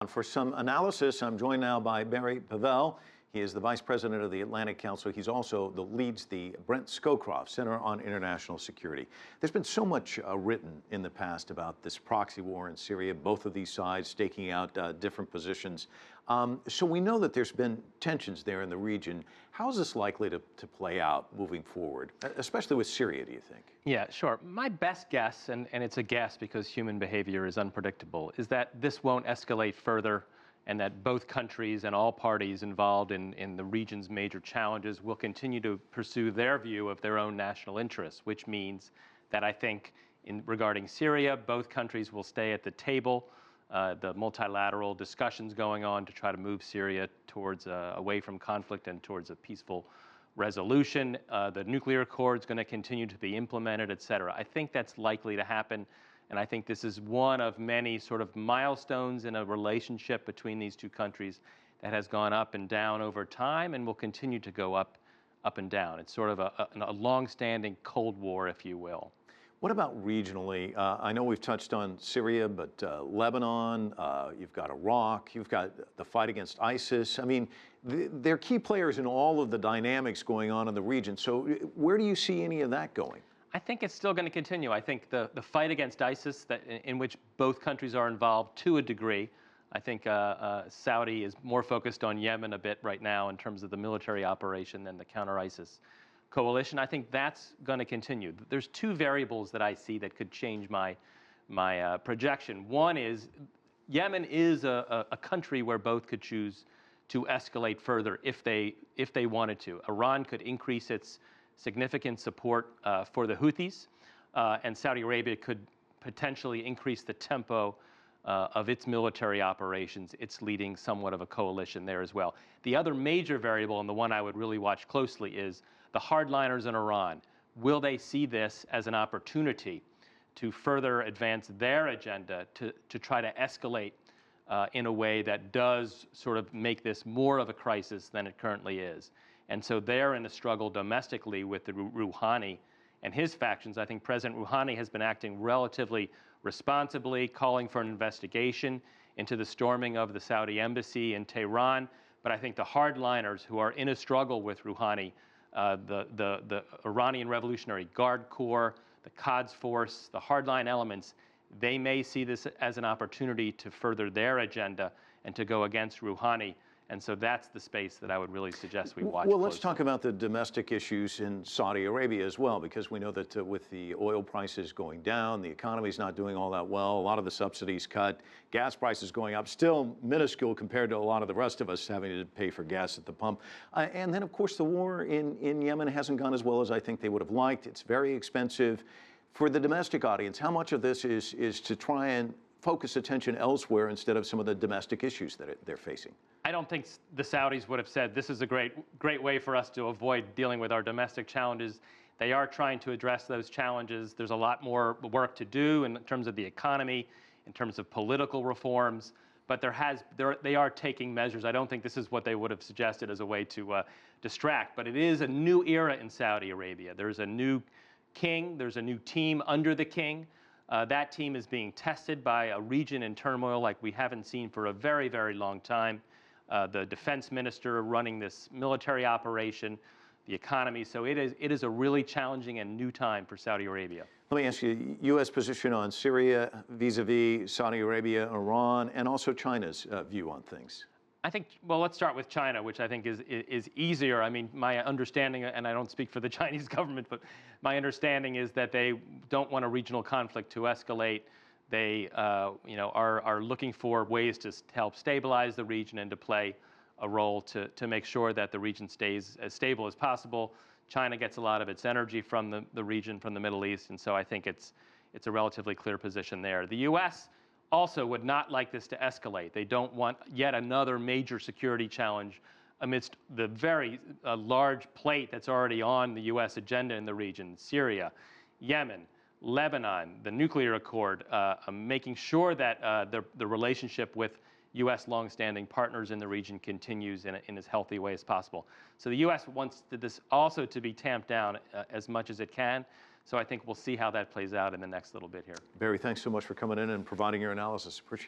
For some analysis, I'm joined now by Barry Pavel. He is the Vice President of the Atlantic Council. He's also leads the Brent Scowcroft Center on International Security. There's been so much written in the past about this proxy war in Syria, both of these sides staking out different positions. So we know that there's been tensions there in the region. How is this likely to play out moving forward, especially with Syria, do you think? Yeah, sure. My best guess, and it's a guess because human behavior is unpredictable, is that this won't escalate further and that both countries and all parties involved in the region's major challenges will continue to pursue their view of their own national interests, which means that I think regarding Syria, both countries will stay at the table, the multilateral discussions going on to try to move Syria towards away from conflict and towards a peaceful resolution. The nuclear accord is going to continue to be implemented, et cetera. I think that's likely to happen. And I think this is one of many sort of milestones in a relationship between these two countries that has gone up and down over time and will continue to go up and down. It's sort of a long-standing Cold War, if you will. What about regionally? I know we've touched on Syria, but Lebanon, you've got Iraq, you've got the fight against ISIS. I mean, they're key players in all of the dynamics going on in the region. So where do you see any of that going? I think it's still going to continue. I think the fight against ISIS, in which both countries are involved to a degree. I think Saudi is more focused on Yemen a bit right now in terms of the military operation than the counter-ISIS coalition. I think that's going to continue. There's two variables that I see that could change my projection. One is Yemen is a country where both could choose to escalate further if they wanted to. Iran could increase its significant support for the Houthis, and Saudi Arabia could potentially increase the tempo of its military operations. It's leading somewhat of a coalition there as well. The other major variable, and the one I would really watch closely, is the hardliners in Iran. Will they see this as an opportunity to further advance their agenda to try to escalate in a way that does sort of make this more of a crisis than it currently is? And so they're in a struggle domestically with the Rouhani and his factions. I think President Rouhani has been acting relatively responsibly, calling for an investigation into the storming of the Saudi embassy in Tehran. But I think the hardliners who are in a struggle with Rouhani, the Iranian Revolutionary Guard Corps, the Quds Force, the hardline elements, they may see this as an opportunity to further their agenda and to go against Rouhani. And so that's the space that I would really suggest we watch. Well, let's talk about the domestic issues in Saudi Arabia as well, because we know that with the oil prices going down, the economy's not doing all that well, a lot of the subsidies cut, gas prices going up, still minuscule compared to a lot of the rest of us having to pay for gas at the pump. And then, of course, the war in Yemen hasn't gone as well as I think they would have liked. It's very expensive. For the domestic audience, how much of this is to try and focus attention elsewhere instead of some of the domestic issues that they're facing? I don't think the Saudis would have said this is a great way for us to avoid dealing with our domestic challenges. They are trying to address those challenges. There's a lot more work to do in terms of the economy, in terms of political reforms, but they are taking measures. I don't think this is what they would have suggested as a way to distract, but it is a new era in Saudi Arabia. There's a new king, there's a new team under the king. That team is being tested by a region in turmoil like we haven't seen for a very, very long time. The defense minister running this military operation, the economy. So it is a really challenging and new time for Saudi Arabia. Let me ask you, U.S. position on Syria vis-a-vis Saudi Arabia, Iran, and also China's view on things. I think, well, let's start with China, which I think is easier. I mean, my understanding, and I don't speak for the Chinese government, but my understanding is that they don't want a regional conflict to escalate. They are looking for ways to help stabilize the region and to play a role to make sure that the region stays as stable as possible. China gets a lot of its energy from the region, from the Middle East, and so I think it's a relatively clear position there. The U.S. also would not like this to escalate. They don't want yet another major security challenge amidst the very large plate that's already on the U.S. agenda in the region: Syria, Yemen, Lebanon, the nuclear accord, making sure that the relationship with U.S. longstanding partners in the region continues in as healthy a way as possible. So the U.S. wants this also to be tamped down as much as it can. So I think we'll see how that plays out in the next little bit here. Barry, thanks so much for coming in and providing your analysis. Appreciate it.